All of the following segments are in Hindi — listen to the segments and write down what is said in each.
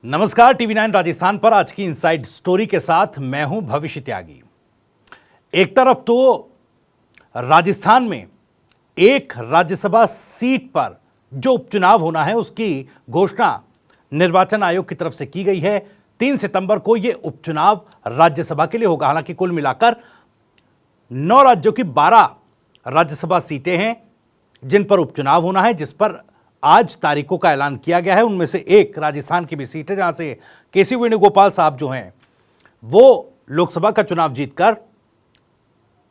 नमस्कार, टीवी 9 राजस्थान पर आज की इनसाइड स्टोरी के साथ मैं हूं भविष्य त्यागी। एक तरफ तो राजस्थान में एक राज्यसभा सीट पर जो उपचुनाव होना है उसकी घोषणा निर्वाचन आयोग की तरफ से की गई है। 3 सितंबर को यह उपचुनाव राज्यसभा के लिए होगा। हालांकि कुल मिलाकर 9 राज्यों की 12 राज्यसभा सीटें हैं जिन पर उपचुनाव होना है, जिस पर आज तारीखों का ऐलान किया गया है। उनमें से एक राजस्थान की भी सीट है जहां से केसी वेणुगोपाल साहब जो हैं वो लोकसभा का चुनाव जीतकर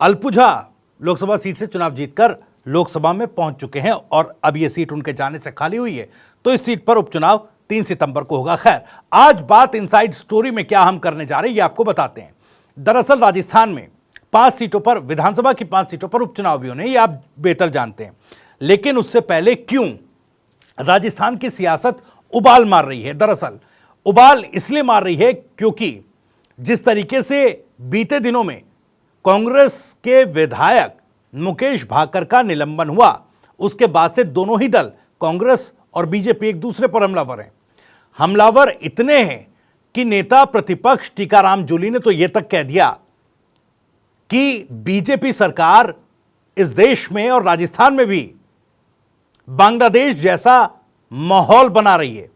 अलपुझा लोकसभा सीट से चुनाव जीतकर लोकसभा में पहुंच चुके हैं और अब यह सीट उनके जाने से खाली हुई है, तो इस सीट पर उपचुनाव 3 सितंबर को होगा। खैर, आज बात इनसाइड स्टोरी में क्या हम करने जा रहे हैं ये आपको बताते हैं। दरअसल राजस्थान में 5 सीटों पर, विधानसभा की 5 सीटों पर उपचुनाव भी होने हैं, ये आप बेहतर जानते हैं। लेकिन उससे पहले क्यों राजस्थान की सियासत उबाल मार रही है? दरअसल उबाल इसलिए मार रही है क्योंकि जिस तरीके से बीते दिनों में कांग्रेस के विधायक मुकेश भाकर का निलंबन हुआ, उसके बाद से दोनों ही दल, कांग्रेस और बीजेपी, एक दूसरे पर हमलावर हैं। हमलावर इतने हैं कि नेता प्रतिपक्ष टीकाराम जूली ने तो यह तक कह दिया कि बीजेपी सरकार इस देश में और राजस्थान में भी बांग्लादेश जैसा माहौल बना रही है।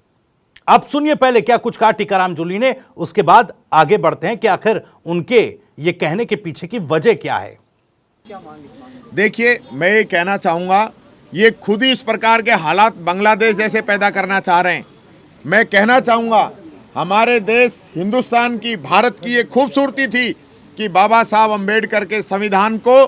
अब सुनिए पहले क्या कुछ कहा टीकाराम जूली ने, उसके बाद आगे बढ़ते हैं कि आखिर उनके ये कहने के पीछे की वजह क्या है। देखिए, मैं ये कहना चाहूँगा, ये खुद ही इस प्रकार के हालात बांग्लादेश जैसे पैदा करना चाह रहे हैं। मैं कहना चाहूँगा, हमारे देश हिंदुस्तान की, भारत की ये खूबसूरती थी कि बाबा साहब अम्बेडकर के संविधान को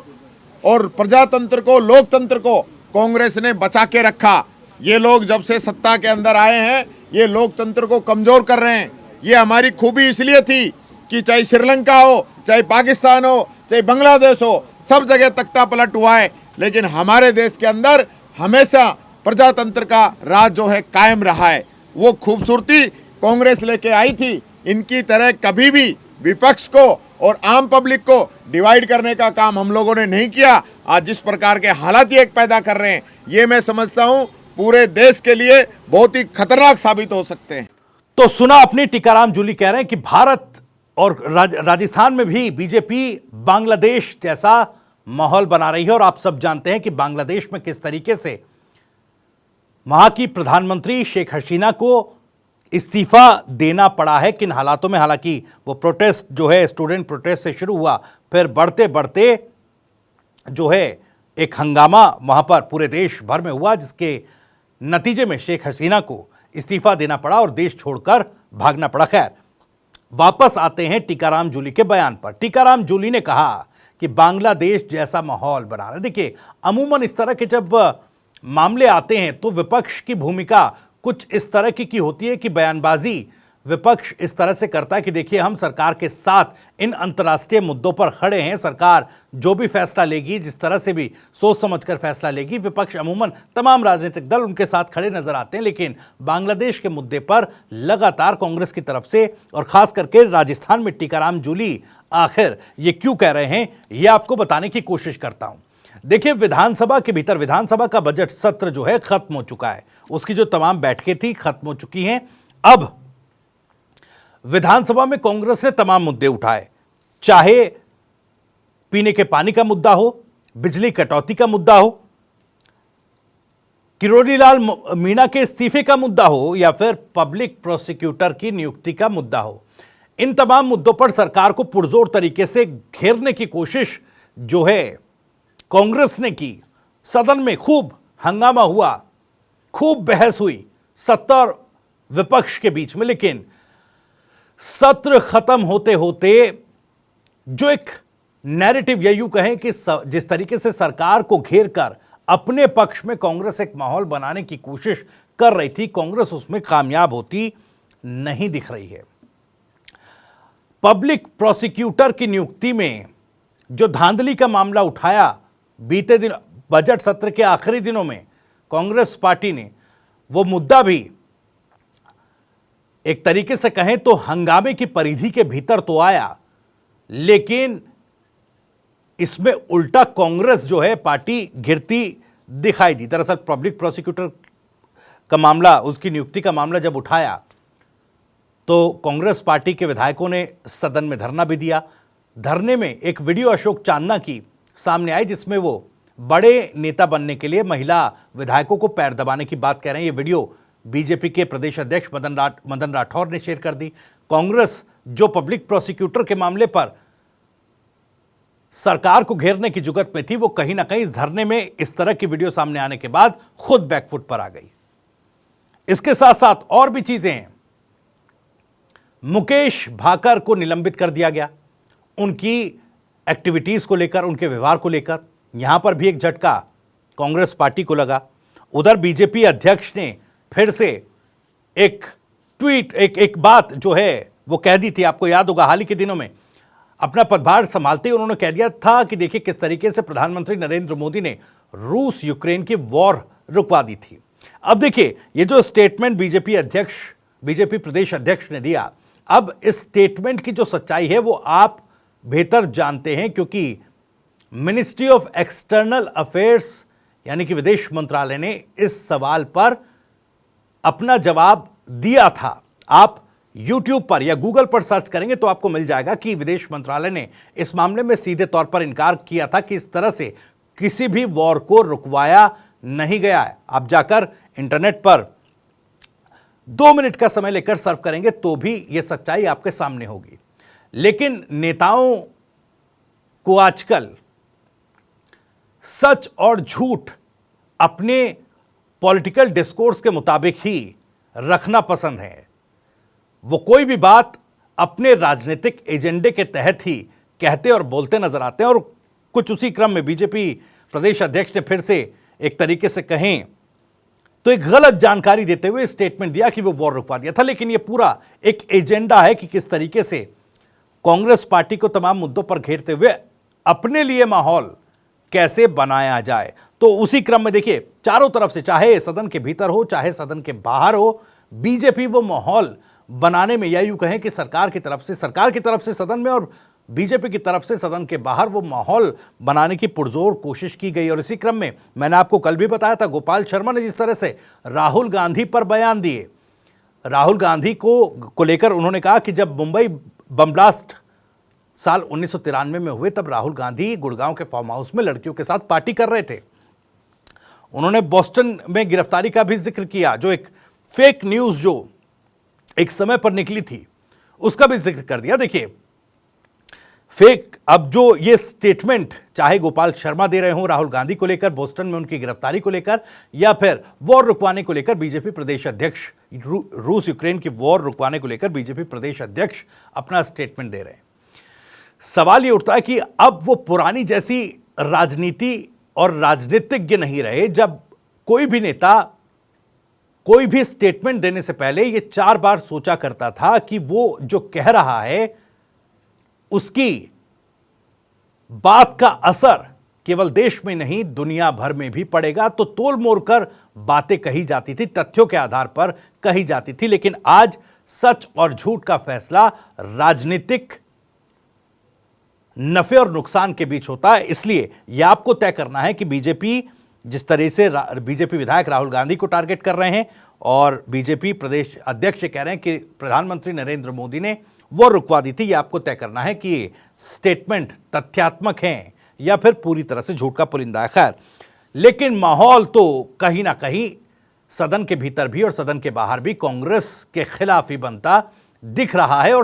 और प्रजातंत्र को, लोकतंत्र को कांग्रेस ने बचा के रखा। ये लोग जब से सत्ता के अंदर आए हैं ये लोकतंत्र को कमज़ोर कर रहे हैं। ये हमारी खूबी इसलिए थी कि चाहे श्रीलंका हो, चाहे पाकिस्तान हो, चाहे बांग्लादेश हो, सब जगह तख्ता पलट हुआ है, लेकिन हमारे देश के अंदर हमेशा प्रजातंत्र का राज जो है कायम रहा है। वो खूबसूरती कांग्रेस लेके आई थी। इनकी तरह कभी भी विपक्ष को और आम पब्लिक को डिवाइड करने का काम हम लोगों ने नहीं किया। आज जिस प्रकार के हालात ये पैदा कर रहे हैं, ये मैं समझता हूँ पूरे देश के लिए बहुत ही खतरनाक साबित हो सकते हैं। तो सुना अपनी, टीकाराम जूली कह रहे हैं कि भारत और राजस्थान में भी बीजेपी बांग्लादेश जैसा माहौल बना रही है। और आप सब जानते हैं कि बांग्लादेश में किस तरीके से वहां की प्रधानमंत्री शेख हसीना को इस्तीफा देना पड़ा है, किन हालातों में। हालांकि वो प्रोटेस्ट जो है स्टूडेंट प्रोटेस्ट से शुरू हुआ, फिर बढ़ते बढ़ते जो है एक हंगामा वहां पर पूरे देश भर में हुआ, जिसके नतीजे में शेख हसीना को इस्तीफा देना पड़ा और देश छोड़कर भागना पड़ा। खैर, वापस आते हैं टीकाराम जूली के बयान पर। टीकाराम जूली ने कहा कि बांग्लादेश जैसा माहौल बना रहा है। देखिए, अमूमन इस तरह के जब मामले आते हैं तो विपक्ष की भूमिका कुछ इस तरह की होती है कि बयानबाजी विपक्ष इस तरह से करता है कि देखिए, हम सरकार के साथ इन अंतर्राष्ट्रीय मुद्दों पर खड़े हैं, सरकार जो भी फैसला लेगी, जिस तरह से भी सोच समझकर फैसला लेगी, विपक्ष अमूमन तमाम राजनीतिक दल उनके साथ खड़े नजर आते हैं। लेकिन बांग्लादेश के मुद्दे पर लगातार कांग्रेस की तरफ से और खास करके राजस्थान में टीकाराम जूली आखिर ये क्यों कह रहे हैं, ये आपको बताने की कोशिश करता हूं। देखिए, विधानसभा के भीतर विधानसभा का बजट सत्र जो है खत्म हो चुका है, उसकी जो तमाम बैठकें थी खत्म हो चुकी हैं। अब विधानसभा में कांग्रेस ने तमाम मुद्दे उठाए, चाहे पीने के पानी का मुद्दा हो, बिजली कटौती का मुद्दा हो, किरोड़ी लाल मीणा के इस्तीफे का मुद्दा हो, या फिर पब्लिक प्रोसिक्यूटर की नियुक्ति का मुद्दा हो। इन तमाम मुद्दों पर सरकार को पुरजोर तरीके से घेरने की कोशिश जो है कांग्रेस ने की। सदन में खूब हंगामा हुआ, खूब बहस हुई सत्ता और विपक्ष के बीच में। लेकिन सत्र खत्म होते होते जो एक नैरेटिव या यूं कहें कि जिस तरीके से सरकार को घेर कर अपने पक्ष में कांग्रेस एक माहौल बनाने की कोशिश कर रही थी, कांग्रेस उसमें कामयाब होती नहीं दिख रही है। पब्लिक प्रोसिक्यूटर की नियुक्ति में जो धांधली का मामला उठाया बीते दिन बजट सत्र के आखिरी दिनों में कांग्रेस पार्टी ने, वो मुद्दा भी एक तरीके से कहें तो हंगामे की परिधि के भीतर तो आया, लेकिन इसमें उल्टा कांग्रेस जो है पार्टी गिरती दिखाई दी। दरअसल पब्लिक प्रोसिक्यूटर का मामला, उसकी नियुक्ति का मामला जब उठाया तो कांग्रेस पार्टी के विधायकों ने सदन में धरना भी दिया। धरने में एक वीडियो अशोक चांदना की सामने आई जिसमें वो बड़े नेता बनने के लिए महिला विधायकों को पैर दबाने की बात कह रहे हैं। ये वीडियो बीजेपी के प्रदेश अध्यक्ष मदन राठौर ने शेयर कर दी। कांग्रेस जो पब्लिक प्रोसिक्यूटर के मामले पर सरकार को घेरने की जुगत में थी, वो कहीं ना कहीं इस धरने में इस तरह की वीडियो सामने आने के बाद खुद बैकफुट पर आ गई। इसके साथ साथ और भी चीजें हैं। मुकेश भाकर को निलंबित कर दिया गया, उनकी एक्टिविटीज को लेकर, उनके व्यवहार को लेकर। यहां पर भी एक झटका कांग्रेस पार्टी को लगा। उधर बीजेपी अध्यक्ष ने फिर से एक ट्वीट, एक बात जो है वो कह दी थी। आपको याद होगा हाल ही के दिनों में अपना पदभार संभालते ही उन्होंने कह दिया था कि देखिए किस तरीके से प्रधानमंत्री नरेंद्र मोदी ने रूस यूक्रेन की वॉर रुकवा दी थी। अब देखिए ये जो स्टेटमेंट बीजेपी प्रदेश अध्यक्ष ने दिया, अब इस स्टेटमेंट की जो सच्चाई है वो आप बेहतर जानते हैं, क्योंकि मिनिस्ट्री ऑफ एक्सटर्नल अफेयर्स यानी कि विदेश मंत्रालय ने इस सवाल पर अपना जवाब दिया था। आप YouTube पर या Google पर सर्च करेंगे तो आपको मिल जाएगा कि विदेश मंत्रालय ने इस मामले में सीधे तौर पर इनकार किया था कि इस तरह से किसी भी वॉर को रुकवाया नहीं गया है। आप जाकर इंटरनेट पर 2 मिनट का समय लेकर सर्व करेंगे तो भी यह सच्चाई आपके सामने होगी। लेकिन नेताओं को आजकल सच और झूठ अपने पॉलिटिकल डिस्कोर्स के मुताबिक ही रखना पसंद है। वो कोई भी बात अपने राजनीतिक एजेंडे के तहत ही कहते और बोलते नजर आते हैं। और कुछ उसी क्रम में बीजेपी प्रदेश अध्यक्ष ने फिर से एक तरीके से कहें तो एक गलत जानकारी देते हुए स्टेटमेंट दिया कि वो वॉर रुकवा दिया था। लेकिन ये पूरा एक एजेंडा है कि किस तरीके से कांग्रेस पार्टी को तमाम मुद्दों पर घेरते हुए अपने लिए माहौल कैसे बनाया जाए। तो उसी क्रम में देखिए चारों तरफ से, चाहे सदन के भीतर हो चाहे सदन के बाहर हो, बीजेपी वो माहौल बनाने में, या यूं कहें कि सरकार की तरफ से सदन में और बीजेपी की तरफ से सदन के बाहर वो माहौल बनाने की पुरजोर कोशिश की गई। और इसी क्रम में मैंने आपको कल भी बताया था, गोपाल शर्मा ने जिस तरह से राहुल गांधी पर बयान दिए, राहुल गांधी को लेकर उन्होंने कहा कि जब मुंबई बम ब्लास्ट साल 1993 में हुए तब राहुल गांधी गुड़गांव के फार्म हाउस में लड़कियों के साथ पार्टी कर रहे थे। उन्होंने बोस्टन में गिरफ्तारी का भी जिक्र किया, जो एक फेक न्यूज जो एक समय पर निकली थी उसका भी जिक्र कर दिया। देखिए फेक, अब जो ये स्टेटमेंट चाहे गोपाल शर्मा दे रहे हो राहुल गांधी को लेकर, बोस्टन में उनकी गिरफ्तारी को लेकर, या फिर वॉर रुकवाने को लेकर बीजेपी प्रदेश अध्यक्ष, रूस यूक्रेन की वॉर रुकवाने को लेकर बीजेपी प्रदेश अध्यक्ष अपना स्टेटमेंट दे रहे हैं, सवाल ये उठता है कि अब वो पुरानी जैसी राजनीति और राजनीतिज्ञ नहीं रहे, जब कोई भी नेता कोई भी स्टेटमेंट देने से पहले ये 4 बार सोचा करता था कि वो जो कह रहा है उसकी बात का असर केवल देश में नहीं दुनिया भर में भी पड़ेगा। तो तोल मोल कर बातें कही जाती थी, तथ्यों के आधार पर कही जाती थी। लेकिन आज सच और झूठ का फैसला राजनीतिक नफे और नुकसान के बीच होता है। इसलिए यह आपको तय करना है कि बीजेपी जिस तरह से बीजेपी विधायक राहुल गांधी को टारगेट कर रहे हैं और बीजेपी प्रदेश अध्यक्ष कह रहे हैं कि प्रधानमंत्री नरेंद्र मोदी ने वो रुकवा दी थी, ये आपको तय करना है कि ये स्टेटमेंट तथ्यात्मक हैं या फिर पूरी तरह से झूठ का पुलिंदा है। खैर, लेकिन माहौल तो कहीं ना कहीं सदन के भीतर भी और सदन के बाहर भी कांग्रेस के खिलाफ ही बनता दिख रहा है।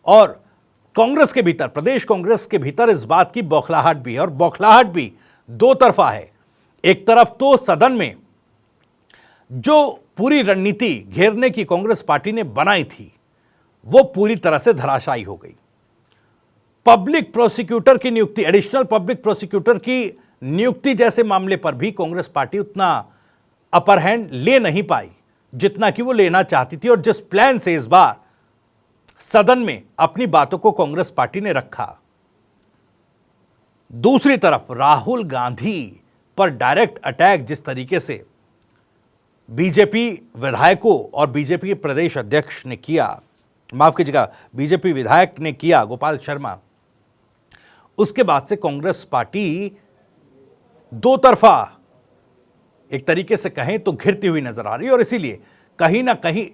और कांग्रेस के भीतर, प्रदेश कांग्रेस के भीतर इस बात की बौखलाहट भी है, और बौखलाहट भी दो तरफा है। एक तरफ तो सदन में जो पूरी रणनीति घेरने की कांग्रेस पार्टी ने बनाई थी वो पूरी तरह से धराशायी हो गई। पब्लिक प्रोसिक्यूटर की नियुक्ति, एडिशनल पब्लिक प्रोसिक्यूटर की नियुक्ति जैसे मामले पर भी कांग्रेस पार्टी उतना अपर हैंड ले नहीं पाई जितना कि वो लेना चाहती थी, और जिस प्लान से इस बार सदन में अपनी बातों को कांग्रेस पार्टी ने रखा। दूसरी तरफ राहुल गांधी पर डायरेक्ट अटैक जिस तरीके से बीजेपी विधायकों और बीजेपी प्रदेश अध्यक्ष ने किया, माफ कीजिएगा, बीजेपी विधायक ने किया, गोपाल शर्मा, उसके बाद से कांग्रेस पार्टी दो तरफा एक तरीके से कहें तो घिरती हुई नजर आ रही है। और इसीलिए कहीं ना कहीं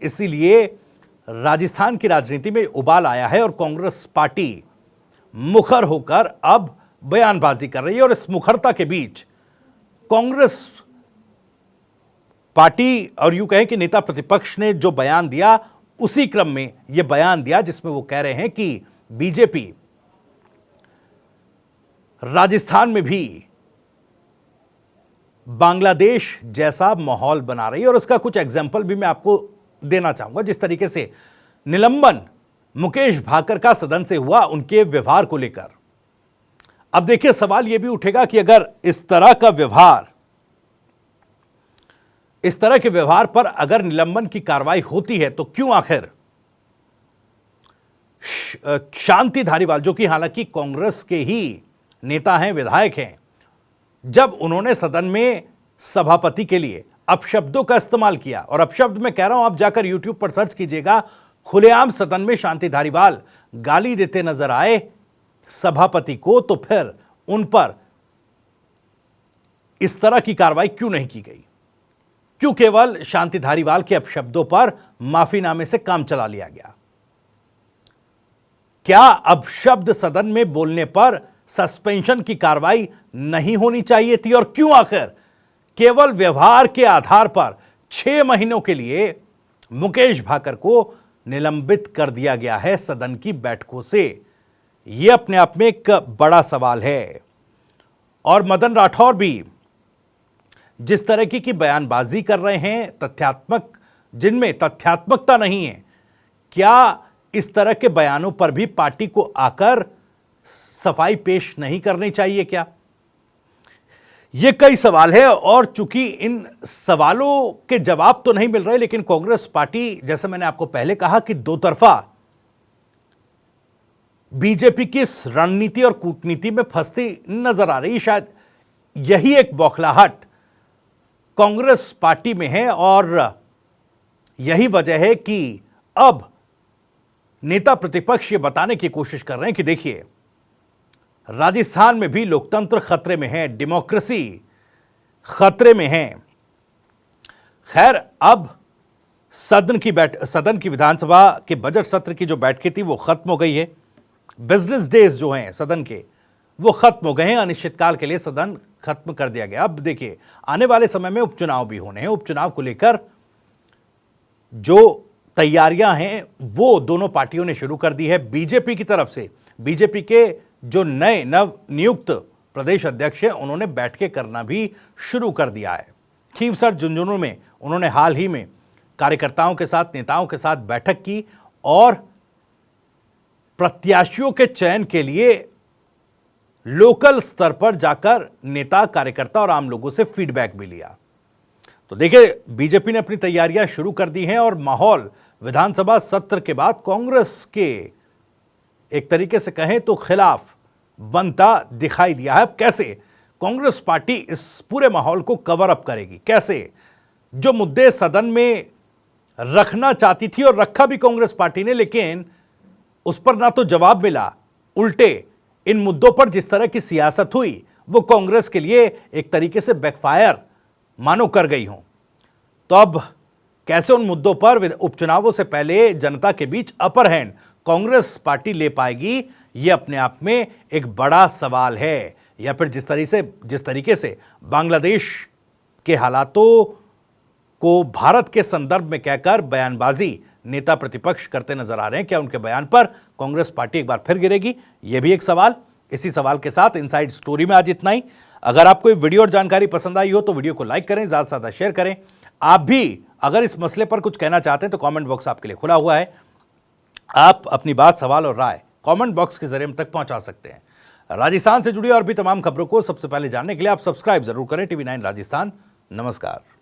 राजस्थान की राजनीति में उबाल आया है और कांग्रेस पार्टी मुखर होकर अब बयानबाजी कर रही है। और इस मुखरता के बीच कांग्रेस पार्टी और यूं कहें कि नेता प्रतिपक्ष ने जो बयान दिया, उसी क्रम में यह बयान दिया जिसमें वो कह रहे हैं कि बीजेपी राजस्थान में भी बांग्लादेश जैसा माहौल बना रही है। और इसका कुछ एग्जाम्पल भी मैं आपको देना चाहूंगा। जिस तरीके से निलंबन मुकेश भाकर का सदन से हुआ उनके व्यवहार को लेकर, अब देखिए सवाल यह भी उठेगा कि अगर इस तरह के व्यवहार पर अगर निलंबन की कार्रवाई होती है तो क्यों आखिर शांति धारीवाल, जो कि हालांकि कांग्रेस के ही नेता हैं, विधायक हैं, जब उन्होंने सदन में सभापति के लिए अपशब्दों का इस्तेमाल किया, और अपशब्द मैं कह रहा हूं, आप जाकर यूट्यूब पर सर्च कीजिएगा, खुलेआम सदन में शांति धारीवाल गाली देते नजर आए सभापति को, तो फिर उन पर इस तरह की कार्रवाई क्यों नहीं की गई? क्यों केवल शांति धारीवाल के अपशब्दों पर माफीनामे से काम चला लिया गया? क्या अपशब्द सदन में बोलने पर सस्पेंशन की कार्रवाई नहीं होनी चाहिए थी? और क्यों आखिर केवल व्यवहार के आधार पर 6 महीनों के लिए मुकेश भाकर को निलंबित कर दिया गया है सदन की बैठकों से? यह अपने आप में एक बड़ा सवाल है। और मदन राठौर भी जिस तरह की बयानबाजी कर रहे हैं, तथ्यात्मक, जिनमें तथ्यात्मकता नहीं है, क्या इस तरह के बयानों पर भी पार्टी को आकर सफाई पेश नहीं करनी चाहिए क्या? ये कई सवाल है। और चूंकि इन सवालों के जवाब तो नहीं मिल रहे, लेकिन कांग्रेस पार्टी, जैसे मैंने आपको पहले कहा कि दो तरफा बीजेपी की इस रणनीति और कूटनीति में फंसती नजर आ रही। शायद यही एक बौखलाहट कांग्रेस पार्टी में है और यही वजह है कि अब नेता प्रतिपक्ष ये बताने की कोशिश कर रहे हैं कि देखिए, राजस्थान में भी लोकतंत्र खतरे में है, डेमोक्रेसी खतरे में है। खैर, अब सदन की विधानसभा के बजट सत्र की जो बैठकें थी वो खत्म हो गई है। बिजनेस डेज जो हैं सदन के, वो खत्म हो गए हैं। अनिश्चितकाल के लिए सदन खत्म कर दिया गया। अब देखिए, आने वाले समय में उपचुनाव भी होने हैं। उपचुनाव को लेकर जो तैयारियां हैं वो दोनों पार्टियों ने शुरू कर दी है। बीजेपी की तरफ से, बीजेपी के जो नए नव नियुक्त प्रदेश अध्यक्ष हैं, उन्होंने बैठकें करना भी शुरू कर दिया है। खीवसर झुंझुनू में उन्होंने हाल ही में कार्यकर्ताओं के साथ, नेताओं के साथ बैठक की और प्रत्याशियों के चयन के लिए लोकल स्तर पर जाकर नेता, कार्यकर्ता और आम लोगों से फीडबैक भी लिया। तो देखिए, बीजेपी ने अपनी तैयारियां शुरू कर दी हैं और माहौल विधानसभा सत्र के बाद कांग्रेस के एक तरीके से कहें तो खिलाफ बनता दिखाई दिया है। अब कैसे कांग्रेस पार्टी इस पूरे माहौल को कवर अप करेगी? कैसे जो मुद्दे सदन में रखना चाहती थी और रखा भी कांग्रेस पार्टी ने, लेकिन उस पर ना तो जवाब मिला, उल्टे इन मुद्दों पर जिस तरह की सियासत हुई वो कांग्रेस के लिए एक तरीके से बैकफायर मानो कर गई हों। तो अब कैसे उन मुद्दों पर उपचुनावों से पहले जनता के बीच अपर हैंड कांग्रेस पार्टी ले पाएगी, यह अपने आप में एक बड़ा सवाल है। या फिर जिस तरीके से बांग्लादेश के हालातों को भारत के संदर्भ में कहकर बयानबाजी नेता प्रतिपक्ष करते नजर आ रहे हैं, क्या उनके बयान पर कांग्रेस पार्टी एक बार फिर गिरेगी? यह भी एक सवाल। इसी सवाल के साथ इनसाइड स्टोरी में आज इतना ही। अगर आपको ये वीडियो और जानकारी पसंद आई हो तो वीडियो को लाइक करें, ज्यादा से ज्यादा शेयर करें। आप भी अगर इस मसले पर कुछ कहना चाहते हैं तो कमेंट बॉक्स आपके लिए खुला हुआ है। आप अपनी बात, सवाल और राय कमेंट बॉक्स के जरिए हम तक पहुंचा सकते हैं। राजस्थान से जुड़ी और भी तमाम खबरों को सबसे पहले जानने के लिए आप सब्सक्राइब जरूर करें टीवी 9 राजस्थान। नमस्कार।